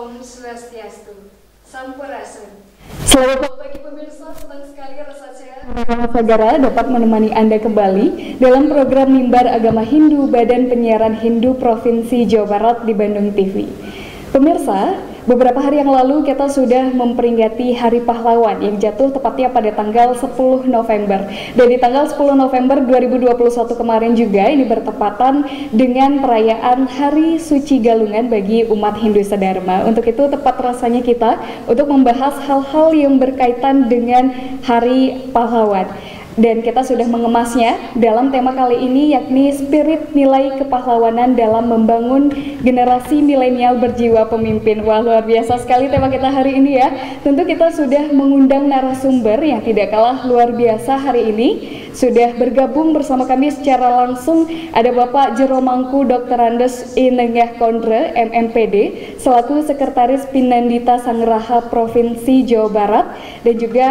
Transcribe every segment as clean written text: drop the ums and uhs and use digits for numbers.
Om Swastiastu, Sampurasun. Selamat pagi pemirsa, senang sekali rasa saya Sagara dapat menemani Anda kembali dalam program Mimbar Agama Hindu Badan Penyiaran Hindu Provinsi Jawa Barat di Bandung TV. Pemirsa, beberapa hari yang lalu kita sudah memperingati Hari Pahlawan yang jatuh tepatnya pada tanggal 10 November. Dan di tanggal 10 November 2021 kemarin juga ini bertepatan dengan perayaan Hari Suci Galungan bagi umat Hindu Sadharma. Untuk itu tepat rasanya kita untuk membahas hal-hal yang berkaitan dengan Hari Pahlawan. Dan kita sudah mengemasnya dalam tema kali ini, yakni spirit nilai kepahlawanan dalam membangun generasi milenial berjiwa pemimpin. Wah, luar biasa sekali tema kita hari ini ya. Tentu kita sudah mengundang narasumber yang tidak kalah luar biasa hari ini. Sudah bergabung bersama kami secara langsung ada Bapak Jero Mangku Dr. Andes Inengah Kondre MMPD selaku Sekretaris Pinandita Sangraha Provinsi Jawa Barat dan juga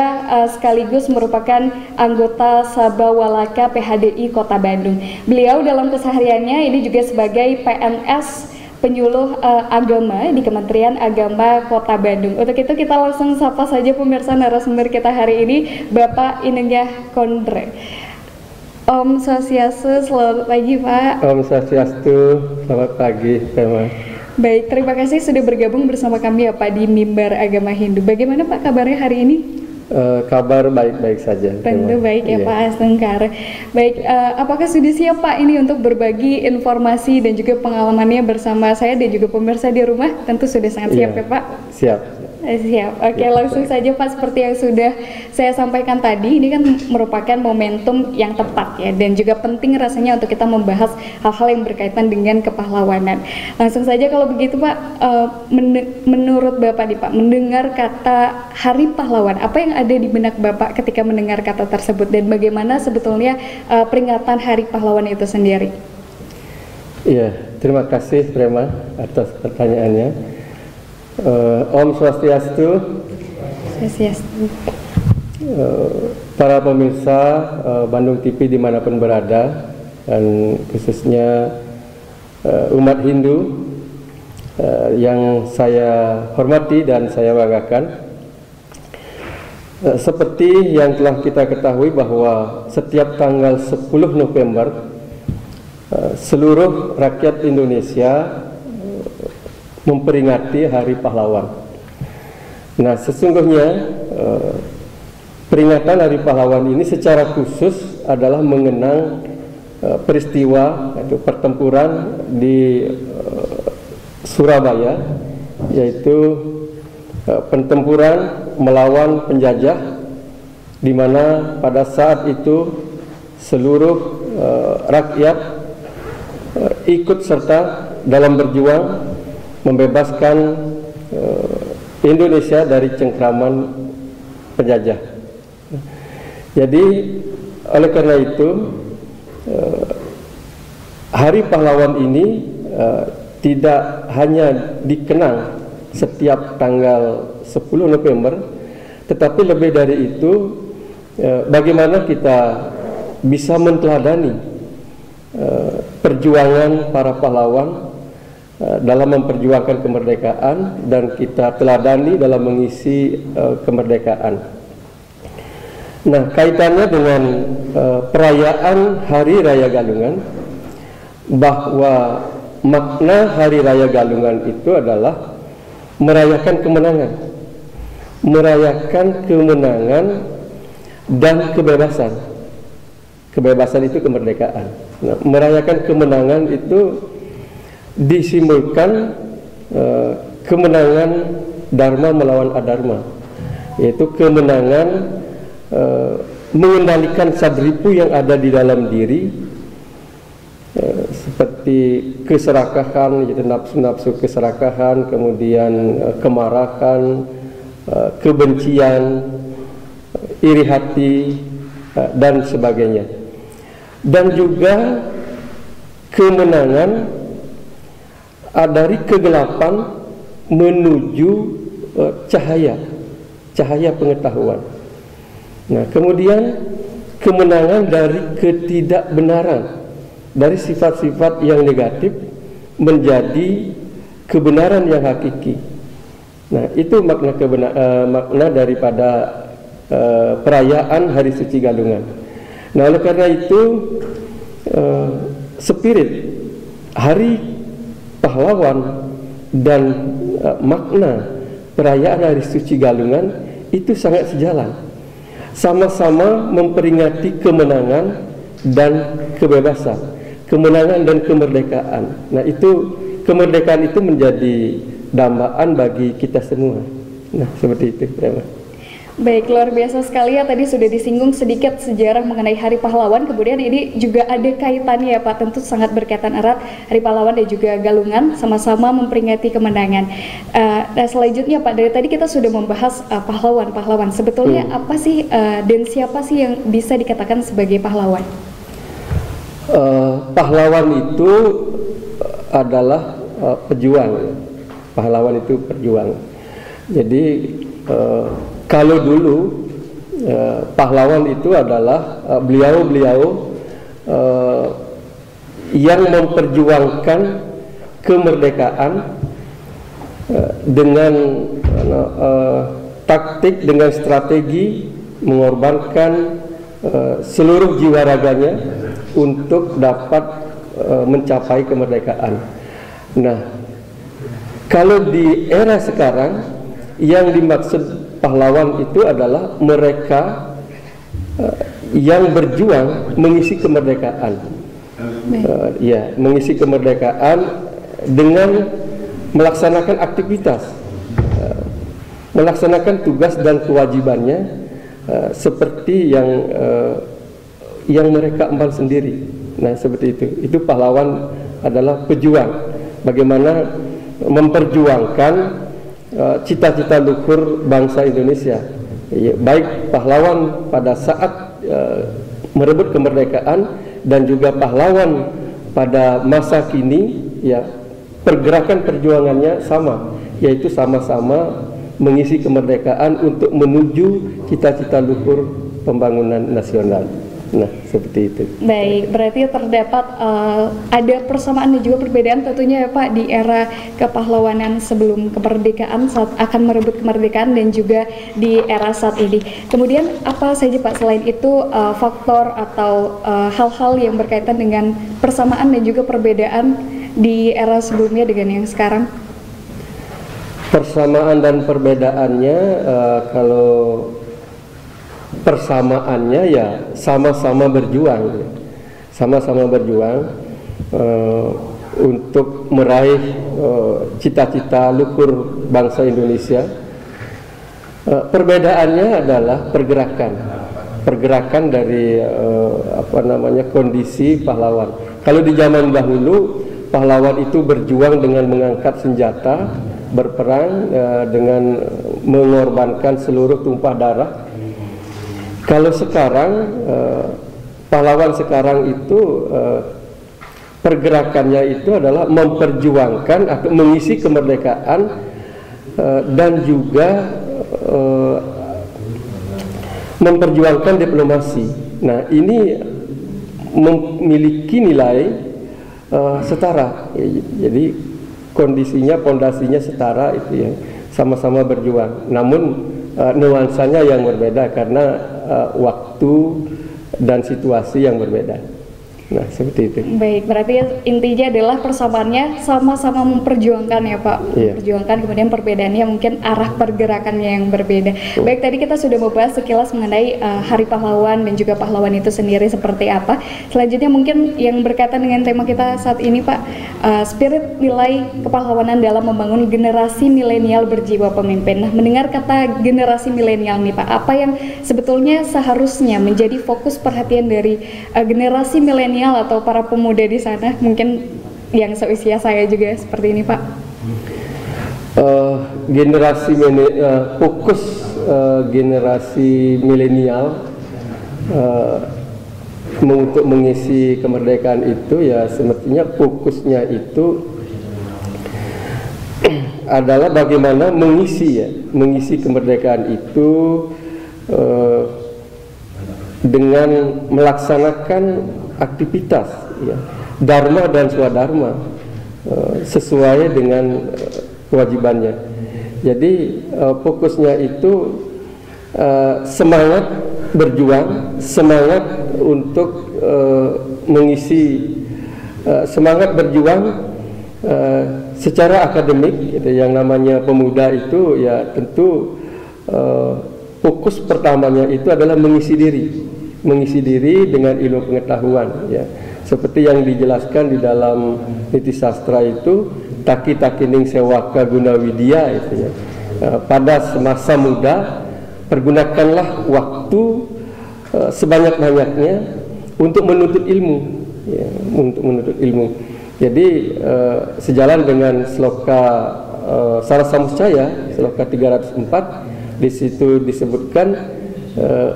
sekaligus merupakan anggota Sabawalaka PHDI Kota Bandung. Beliau dalam kesehariannya ini juga sebagai PNS penyuluh agama di Kementerian Agama Kota Bandung. Untuk itu kita langsung sapa saja pemirsa narasumber kita hari ini, Bapak Inengah Kondre. Om Swastiastu, selamat pagi Pak. Om Swastiastu, selamat pagi Tema. Baik, terima kasih sudah bergabung bersama kami ya Pak di Mimbar Agama Hindu. Bagaimana Pak kabarnya hari ini? Kabar baik-baik saja. Tentu baik ya Pak Astengkar. Baik, apakah sudah siap Pak ini untuk berbagi informasi dan juga pengalamannya bersama saya dan juga pemirsa di rumah? Tentu sudah sangat siap ya Pak? Siap. Siap. Oke, langsung saja Pak, seperti yang sudah saya sampaikan tadi, ini kan merupakan momentum yang tepat ya dan juga penting rasanya untuk kita membahas hal-hal yang berkaitan dengan kepahlawanan. Langsung saja kalau begitu Pak, menurut Bapak nih Pak, mendengar kata Hari Pahlawan, apa yang ada di benak Bapak ketika mendengar kata tersebut dan bagaimana sebetulnya peringatan Hari Pahlawan itu sendiri? Iya, terima kasih Prema atas pertanyaannya. Om Swastiastu. Swastiastu. Para pemirsa Bandung TV dimanapun berada dan khususnya umat Hindu yang saya hormati dan saya banggakan. Seperti yang telah kita ketahui bahwa setiap tanggal 10 November seluruh rakyat Indonesia memperingati Hari Pahlawan. Nah, sesungguhnya peringatan Hari Pahlawan ini secara khusus adalah mengenang peristiwa yaitu pertempuran di Surabaya, yaitu pertempuran melawan penjajah, di mana pada saat itu seluruh rakyat ikut serta dalam berjuang membebaskan Indonesia dari cengkraman penjajah. Jadi oleh karena itu Hari Pahlawan ini tidak hanya dikenang setiap tanggal 10 November, tetapi lebih dari itu bagaimana kita bisa menteladani perjuangan para pahlawan dalam memperjuangkan kemerdekaan dan kita teladani dalam mengisi kemerdekaan. Nah, kaitannya dengan perayaan Hari Raya Galungan, bahwa makna Hari Raya Galungan itu adalah merayakan kemenangan, merayakan kemenangan dan kebebasan. Kebebasan itu kemerdekaan. Nah, merayakan kemenangan itu disimbolkan kemenangan Dharma melawan Adharma, yaitu kemenangan mengendalikan sadripu yang ada di dalam diri, seperti keserakahan, yaitu nafsu-nafsu keserakahan, kemudian kemarahan, kebencian, iri hati, dan sebagainya. Dan juga kemenangan dari kegelapan menuju cahaya pengetahuan. Nah, kemudian kemenangan dari ketidakbenaran, dari sifat-sifat yang negatif menjadi kebenaran yang hakiki, Nah, itu makna daripada perayaan Hari Suci Galungan. Nah, oleh karena itu spirit Hari Pahlawan dan makna perayaan Hari Suci Galungan itu sangat sejalan. Sama-sama memperingati kemenangan dan kebebasan, kemenangan dan kemerdekaan. Nah, itu kemerdekaan itu menjadi dambaan bagi kita semua. Nah, seperti itu. Baik, luar biasa sekali ya, tadi sudah disinggung sedikit sejarah mengenai Hari Pahlawan, kemudian ini juga ada kaitannya ya Pak, tentu sangat berkaitan erat Hari Pahlawan dan juga Galungan sama-sama memperingati kemenangan. Nah, selanjutnya Pak, dari tadi kita sudah membahas pahlawan-pahlawan, sebetulnya apa sih dan siapa sih yang bisa dikatakan sebagai pahlawan? Pahlawan itu adalah pejuang. Pahlawan itu perjuang. Jadi kalau dulu pahlawan itu adalah beliau-beliau yang memperjuangkan kemerdekaan dengan taktik, dengan strategi, mengorbankan seluruh jiwa raganya untuk dapat mencapai kemerdekaan. Nah, kalau di era sekarang yang dimaksud pahlawan itu adalah mereka yang berjuang mengisi kemerdekaan, mengisi kemerdekaan dengan melaksanakan aktivitas, melaksanakan tugas dan kewajibannya seperti yang mereka emban sendiri. Nah, seperti itu. Itu pahlawan adalah pejuang. Bagaimana memperjuangkan cita-cita luhur bangsa Indonesia, baik pahlawan pada saat merebut kemerdekaan dan juga pahlawan pada masa kini, ya, pergerakan perjuangannya sama, yaitu sama-sama mengisi kemerdekaan untuk menuju cita-cita luhur pembangunan nasional. Nah, seperti itu. Baik, berarti terdapat ada persamaan dan juga perbedaan tentunya ya Pak di era kepahlawanan sebelum kemerdekaan, saat akan merebut kemerdekaan, dan juga di era saat ini. Kemudian apa saja Pak selain itu faktor atau hal-hal yang berkaitan dengan persamaan dan juga perbedaan di era sebelumnya dengan yang sekarang? Persamaan dan perbedaannya, kalau persamaannya ya sama-sama berjuang, sama-sama berjuang untuk meraih cita-cita luhur bangsa Indonesia. Perbedaannya adalah pergerakan dari kondisi pahlawan. Kalau di zaman dahulu pahlawan itu berjuang dengan mengangkat senjata, berperang dengan mengorbankan seluruh tumpah darah. Kalau sekarang pahlawan sekarang itu pergerakannya itu adalah memperjuangkan atau mengisi kemerdekaan dan juga memperjuangkan diplomasi. Nah, ini memiliki nilai setara. Jadi kondisinya, pondasinya setara, itu ya, sama-sama berjuang. Namun nuansanya yang berbeda karena waktu dan situasi yang berbeda. Nah, seperti itu. Baik, berarti intinya adalah persamaannya sama-sama memperjuangkan ya Pak. Memperjuangkan, kemudian perbedaannya mungkin arah pergerakannya yang berbeda. Baik, tadi kita sudah membahas sekilas mengenai Hari Pahlawan dan juga pahlawan itu sendiri seperti apa. Selanjutnya mungkin yang berkaitan dengan tema kita saat ini Pak, spirit nilai kepahlawanan dalam membangun generasi milenial berjiwa pemimpin. Nah, mendengar kata generasi milenial nih Pak, apa yang sebetulnya seharusnya menjadi fokus perhatian dari generasi milenial atau para pemuda di sana, mungkin yang seusia saya juga seperti ini Pak? Fokus generasi milenial untuk mengisi kemerdekaan itu ya semestinya fokusnya itu adalah bagaimana mengisi kemerdekaan itu dengan melaksanakan aktivitas, ya, dharma dan swadharma sesuai dengan kewajibannya. Jadi fokusnya itu semangat berjuang, semangat untuk mengisi, semangat berjuang secara akademik. Gitu. Yang namanya pemuda itu ya tentu fokus pertamanya itu adalah mengisi diri dengan ilmu pengetahuan. Ya. Seperti yang dijelaskan di dalam niti sastra itu, taki takining sewaka guna widya itu ya. Pada masa muda pergunakanlah waktu sebanyak-banyaknya untuk menuntut ilmu, ya, untuk menuntut ilmu. Jadi sejalan dengan sloka Sarasamuscaya, sloka 304, di situ disebutkan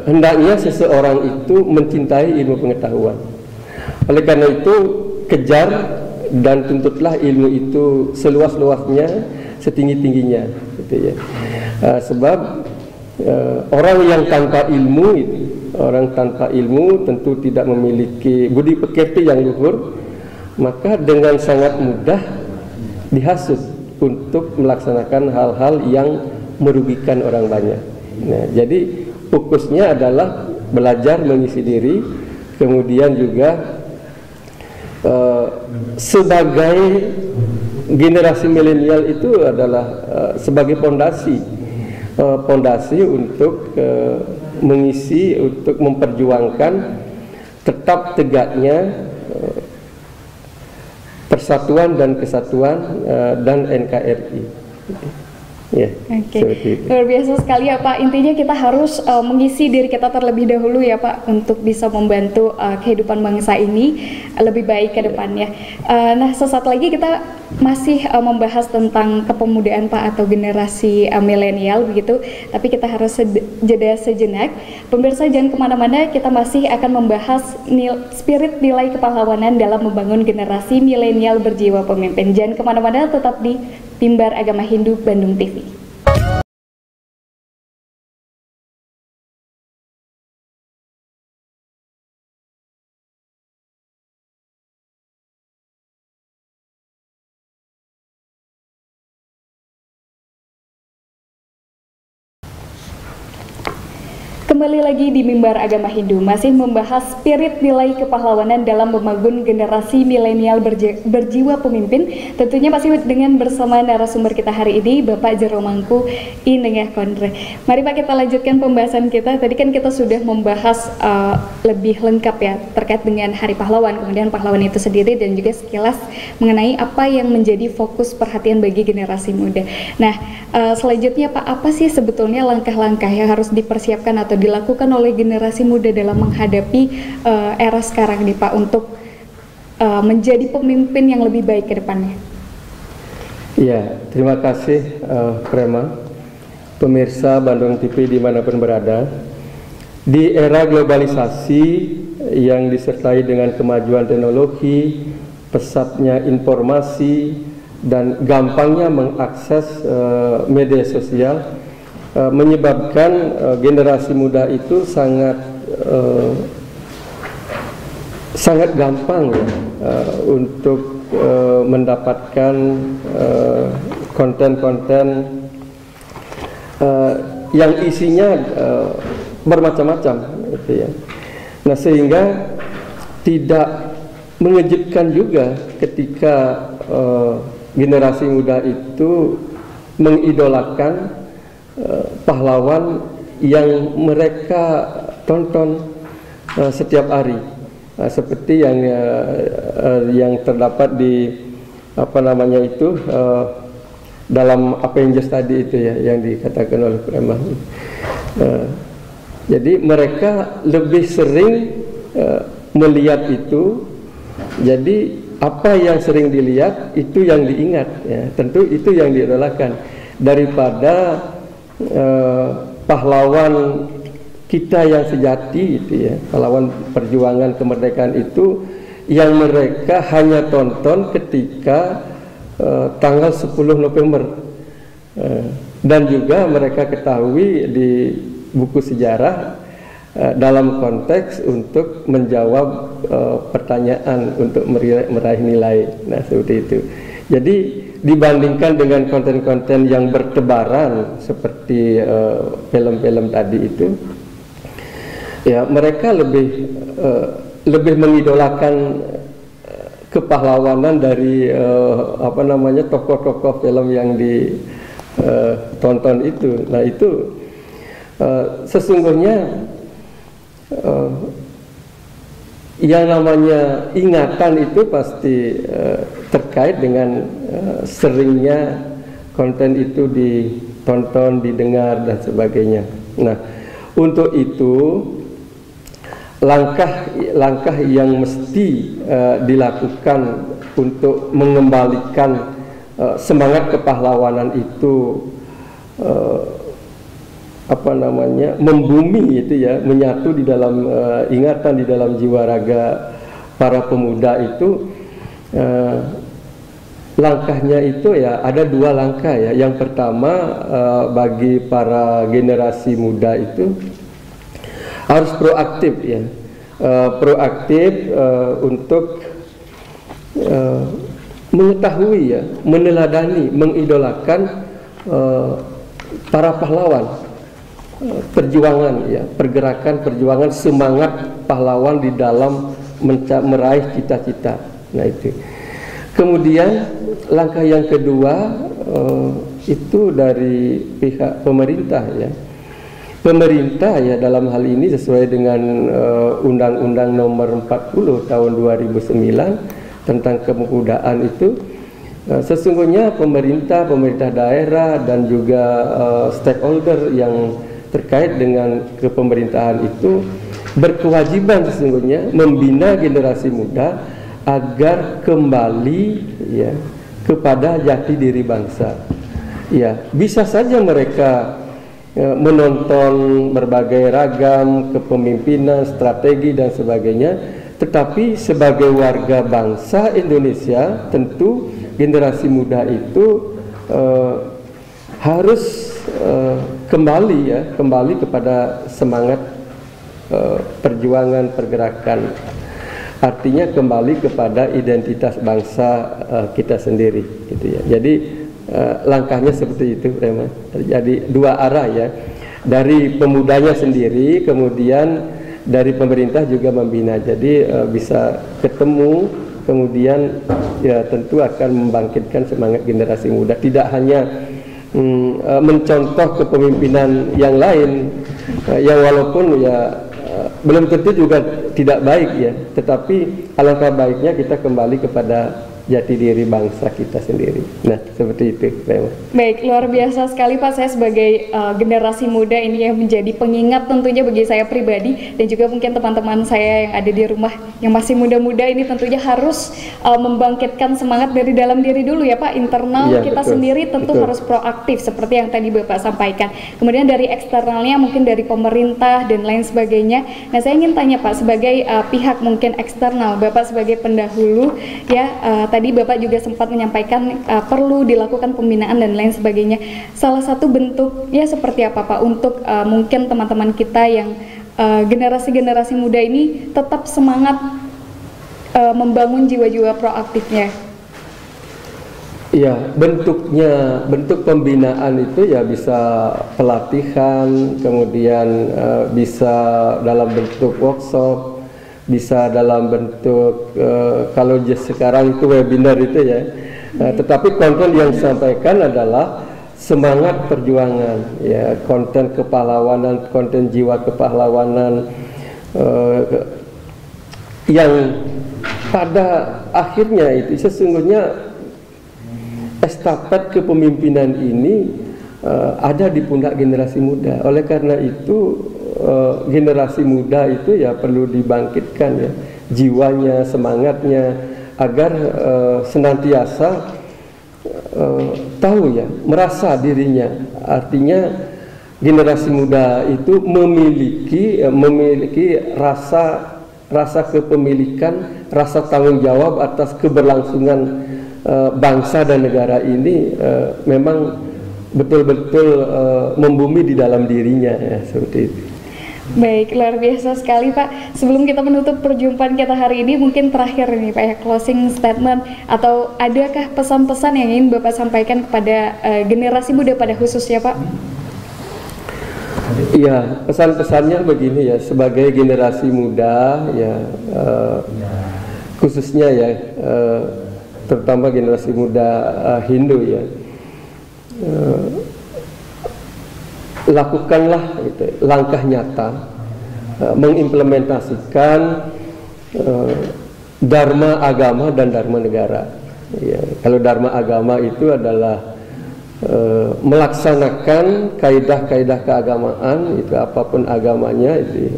hendaknya seseorang itu mencintai ilmu pengetahuan. Oleh karena itu kejar dan tuntutlah ilmu itu seluas-luasnya, setinggi-tingginya, gitu ya. Sebab orang yang tanpa ilmu itu, orang tanpa ilmu tentu tidak memiliki budi pekerti yang luhur, maka dengan sangat mudah dihasut untuk melaksanakan hal-hal yang merugikan orang banyak. Nah, jadi fokusnya adalah belajar mengisi diri, kemudian juga sebagai generasi milenial itu adalah sebagai pondasi untuk mengisi, untuk memperjuangkan tetap tegaknya persatuan dan kesatuan dan NKRI. Ya, luar biasa sekali ya Pak. Intinya kita harus mengisi diri kita terlebih dahulu ya Pak, untuk bisa membantu kehidupan bangsa ini lebih baik ke depannya. Nah, sesaat lagi kita masih membahas tentang kepemudaan Pak, atau generasi milenial begitu. Tapi kita harus jeda sejenak. Pemirsa jangan kemana-mana, kita masih akan membahas spirit nilai kepahlawanan dalam membangun generasi milenial berjiwa pemimpin. Jangan kemana-mana, tetap di Mimbar Agama Hindu Bandung TV. Kembali lagi di Mimbar Agama Hindu, masih membahas spirit nilai kepahlawanan dalam membangun generasi milenial berjiwa pemimpin. Tentunya masih dengan bersama narasumber kita hari ini, Bapak Jero Mangku Inengah Kondre. Mari Pak, kita lanjutkan pembahasan kita. Tadi kan kita sudah membahas lebih lengkap ya terkait dengan Hari Pahlawan, kemudian pahlawan itu sendiri, dan juga sekilas mengenai apa yang menjadi fokus perhatian bagi generasi muda. Nah, selanjutnya Pak, apa sih sebetulnya langkah-langkah yang harus dipersiapkan atau dilakukan oleh generasi muda dalam menghadapi era sekarang nih Pak, untuk menjadi pemimpin yang lebih baik ke depannya? Ya, terima kasih Prema. Pemirsa Bandung TV dimanapun berada, di era globalisasi yang disertai dengan kemajuan teknologi, pesatnya informasi, dan gampangnya mengakses media sosial, menyebabkan generasi muda itu sangat gampang ya, untuk mendapatkan konten-konten yang isinya bermacam-macam, gitu ya. Nah, sehingga tidak mengejutkan juga ketika generasi muda itu mengidolakan pahlawan yang mereka tonton setiap hari, seperti yang terdapat di dalam Avengers tadi itu ya, yang dikatakan oleh Prema. Jadi mereka lebih sering melihat itu, jadi apa yang sering dilihat itu yang diingat ya, tentu itu yang diidolakan, daripada pahlawan kita yang sejati itu ya, pahlawan perjuangan kemerdekaan itu yang mereka hanya tonton ketika tanggal 10 November, dan juga mereka ketahui di buku sejarah dalam konteks untuk menjawab pertanyaan untuk meraih nilai. Nah, seperti itu. Jadi dibandingkan dengan konten-konten yang bertebaran seperti film-film tadi itu, ya mereka lebih mengidolakan kepahlawanan dari tokoh-tokoh film yang ditonton itu. Nah, itu sesungguhnya yang namanya ingatan itu pasti terkait dengan seringnya konten itu ditonton, didengar dan sebagainya. Nah, untuk itu langkah yang mesti dilakukan untuk mengembalikan semangat kepahlawanan itu membumi itu ya, menyatu di dalam ingatan, di dalam jiwa raga para pemuda itu. Langkahnya itu ya ada dua langkah ya. Yang pertama, bagi para generasi muda itu harus proaktif ya, proaktif untuk mengetahui ya, meneladani, mengidolakan para pahlawan perjuangan ya, perjuangan semangat pahlawan di dalam meraih cita-cita. Nah, itu. Kemudian langkah yang kedua itu dari pihak pemerintah ya. Pemerintah ya dalam hal ini sesuai dengan Undang-Undang Nomor 40 Tahun 2009 tentang kepemudaan itu, sesungguhnya pemerintah daerah dan juga stakeholder yang terkait dengan kepemerintahan itu berkewajiban sesungguhnya membina generasi muda agar kembali ya kepada jati diri bangsa. Ya, bisa saja mereka menonton berbagai ragam kepemimpinan, strategi dan sebagainya, tetapi sebagai warga bangsa Indonesia tentu generasi muda itu harus kembali kepada semangat perjuangan, pergerakan, artinya kembali kepada identitas bangsa kita sendiri gitu ya. Jadi langkahnya seperti itu, Rema. Jadi dua arah ya, dari pemudanya sendiri, kemudian dari pemerintah juga membina. Jadi bisa ketemu, kemudian ya tentu akan membangkitkan semangat generasi muda, tidak hanya mencontoh kepemimpinan yang lain yang walaupun ya belum tentu juga tidak baik ya, tetapi alangkah baiknya kita kembali kepada jati diri bangsa kita sendiri. Nah, seperti itu. Baik, luar biasa sekali Pak. Saya sebagai generasi muda ini yang menjadi pengingat tentunya bagi saya pribadi dan juga mungkin teman-teman saya yang ada di rumah yang masih muda-muda ini tentunya harus membangkitkan semangat dari dalam diri dulu ya Pak. Internal kita sendiri tentu harus proaktif seperti yang tadi Bapak sampaikan. Kemudian dari eksternalnya mungkin dari pemerintah dan lain sebagainya. Nah, saya ingin tanya Pak, sebagai pihak mungkin eksternal, Bapak sebagai pendahulu ya, tadi Bapak juga sempat menyampaikan perlu dilakukan pembinaan dan lain sebagainya. Salah satu bentuknya seperti apa Pak untuk mungkin teman-teman kita yang generasi-generasi muda ini tetap semangat membangun jiwa-jiwa proaktifnya? Ya, bentuk pembinaan itu ya bisa pelatihan, kemudian bisa dalam bentuk workshop, bisa dalam bentuk kalau sekarang itu webinar itu ya, tetapi konten yang disampaikan adalah semangat perjuangan ya, konten kepahlawanan, konten jiwa kepahlawanan yang pada akhirnya itu sesungguhnya estafet kepemimpinan ini ada di pundak generasi muda. Oleh karena itu generasi muda itu ya perlu dibangkitkan ya jiwanya, semangatnya agar senantiasa tahu ya, merasa dirinya. Artinya generasi muda itu memiliki rasa kepemilikan, rasa tanggung jawab atas keberlangsungan bangsa dan negara ini memang betul-betul membumi di dalam dirinya ya, seperti itu. Baik, luar biasa sekali Pak. Sebelum kita menutup perjumpaan kita hari ini, mungkin terakhir nih Pak ya, closing statement atau adakah pesan-pesan yang ingin Bapak sampaikan kepada generasi muda pada khususnya Pak? Iya, pesan-pesannya begini ya, sebagai generasi muda ya, khususnya ya, terutama generasi muda Hindu ya, lakukanlah gitu, langkah nyata, mengimplementasikan dharma agama dan dharma negara. Ya, kalau dharma agama itu adalah melaksanakan kaidah-kaidah keagamaan, itu apapun agamanya itu ya.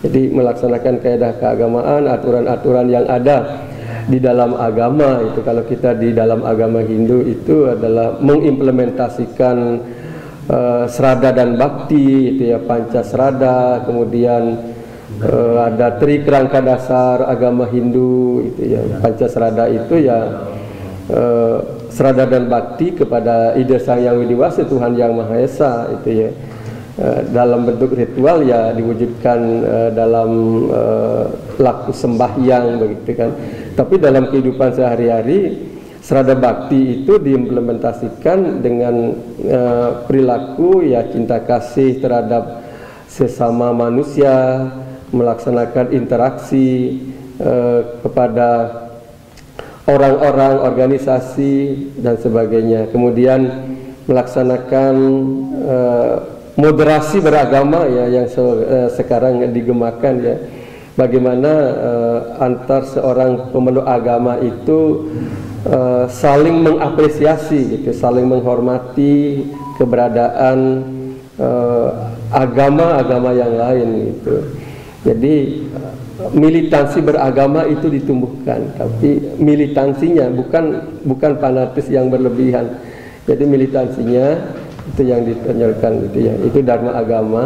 Jadi melaksanakan kaidah keagamaan, aturan-aturan yang ada di dalam agama itu, kalau kita di dalam agama Hindu itu adalah mengimplementasikan Srada dan Bakti itu ya, Pancasrada, kemudian ada tri kerangka dasar agama Hindu itu ya. Pancasrada itu ya Srada dan Bakti kepada Ida Sang Yang Widi Wasa, Tuhan Yang Maha Esa itu ya. Dalam bentuk ritual ya diwujudkan dalam laku sembahyang begitu kan. Tapi dalam kehidupan sehari-hari Srada Bakti itu diimplementasikan dengan perilaku ya cinta kasih terhadap sesama manusia, melaksanakan interaksi kepada orang-orang, organisasi dan sebagainya. Kemudian melaksanakan moderasi beragama ya, yang sekarang digemakan ya. Bagaimana antar seorang pemeluk agama itu saling mengapresiasi gitu, saling menghormati keberadaan agama-agama yang lain gitu. Jadi militansi beragama itu ditumbuhkan, tapi militansinya bukan fanatis yang berlebihan. Jadi militansinya itu yang ditonjolkan gitu ya. Itu dharma agama.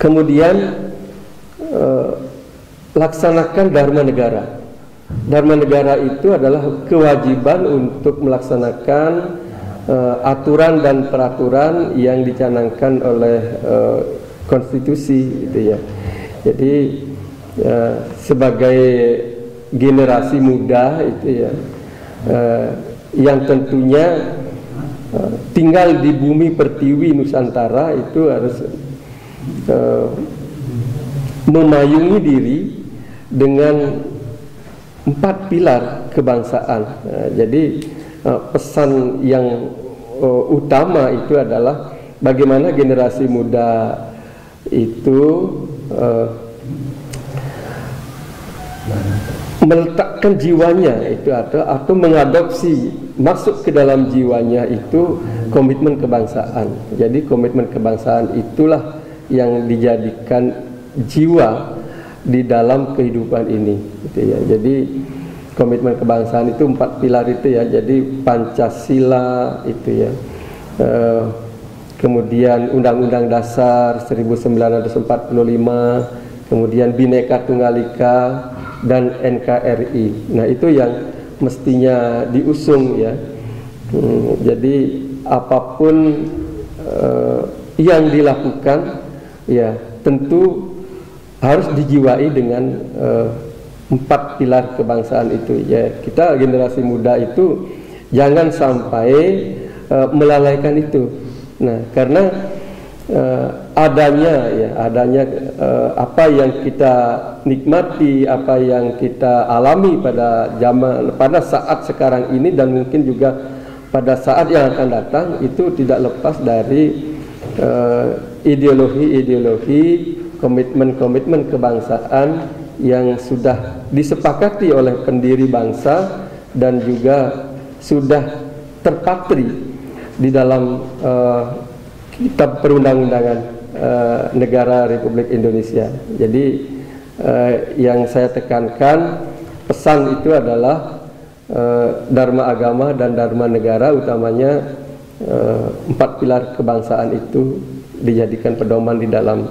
Kemudian laksanakan dharma negara. Dharma negara itu adalah kewajiban untuk melaksanakan aturan dan peraturan yang dicanangkan oleh konstitusi gitu ya. Jadi sebagai generasi muda itu ya, yang tentunya tinggal di bumi pertiwi Nusantara itu harus memayungi diri dengan 4 pilar kebangsaan. Jadi pesan yang utama itu adalah bagaimana generasi muda itu meletakkan jiwanya itu atau mengadopsi, masuk ke dalam jiwanya itu komitmen kebangsaan. Jadi komitmen kebangsaan itulah yang dijadikan jiwa di dalam kehidupan ini gitu ya. Jadi komitmen kebangsaan itu 4 pilar itu ya. Jadi Pancasila itu ya, kemudian Undang-Undang Dasar 1945, kemudian Bhinneka Tunggal Ika dan NKRI. Nah itu yang mestinya diusung ya. Jadi apapun yang dilakukan ya tentu harus dijiwai dengan 4 pilar kebangsaan itu ya. Kita generasi muda itu jangan sampai melalaikan itu. Nah, karena adanya apa yang kita nikmati, apa yang kita alami pada saat sekarang ini dan mungkin juga pada saat yang akan datang itu tidak lepas dari ideologi-ideologi, komitmen-komitmen kebangsaan yang sudah disepakati oleh pendiri bangsa dan juga sudah terpatri di dalam Kitab Perundang-undangan Negara Republik Indonesia. Jadi yang saya tekankan, pesan itu adalah dharma agama dan dharma negara, utamanya 4 pilar kebangsaan itu dijadikan pedoman di dalam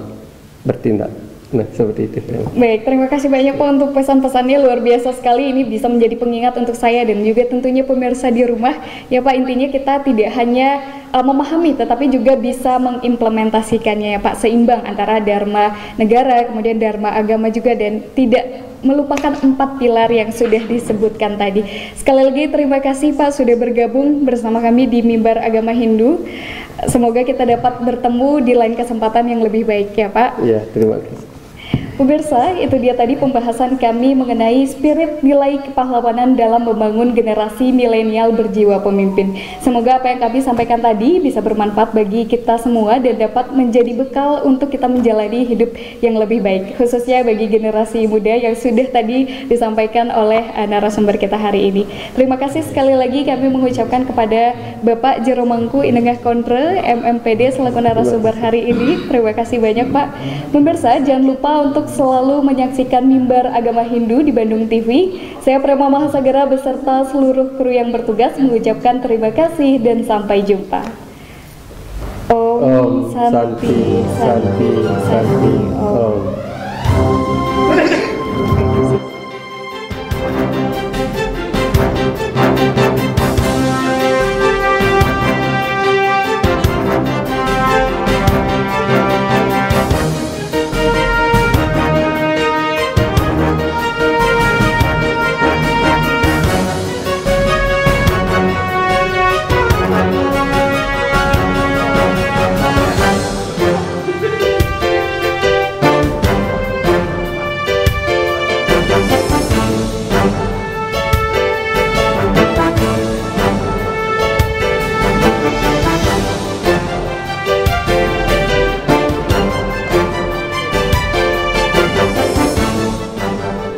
bertindak. Nah, seperti itu. Baik, terima kasih banyak Pak untuk pesan-pesannya, luar biasa sekali. Ini bisa menjadi pengingat untuk saya dan juga tentunya pemirsa di rumah. Ya Pak, intinya kita tidak hanya memahami tetapi juga bisa mengimplementasikannya ya Pak, seimbang antara dharma negara, kemudian dharma agama juga, dan tidak melupakan 4 pilar yang sudah disebutkan tadi. Sekali lagi terima kasih Pak sudah bergabung bersama kami di Mimbar Agama Hindu. Semoga kita dapat bertemu di lain kesempatan yang lebih baik ya Pak. Ya, terima kasih. Pemirsa, itu dia tadi pembahasan kami mengenai spirit nilai kepahlawanan dalam membangun generasi milenial berjiwa pemimpin. Semoga apa yang kami sampaikan tadi bisa bermanfaat bagi kita semua dan dapat menjadi bekal untuk kita menjalani hidup yang lebih baik, khususnya bagi generasi muda yang sudah tadi disampaikan oleh narasumber kita hari ini. Terima kasih sekali lagi kami mengucapkan kepada Bapak Jero Mangku Inengah Kontre MMPD selaku narasumber hari ini. Terima kasih banyak Pak. Pemirsa, jangan lupa untuk selalu menyaksikan Mimbar Agama Hindu di Bandung TV. Saya Prema Mahasagara beserta seluruh kru yang bertugas mengucapkan terima kasih dan sampai jumpa. Om Santi Santi Santi Om.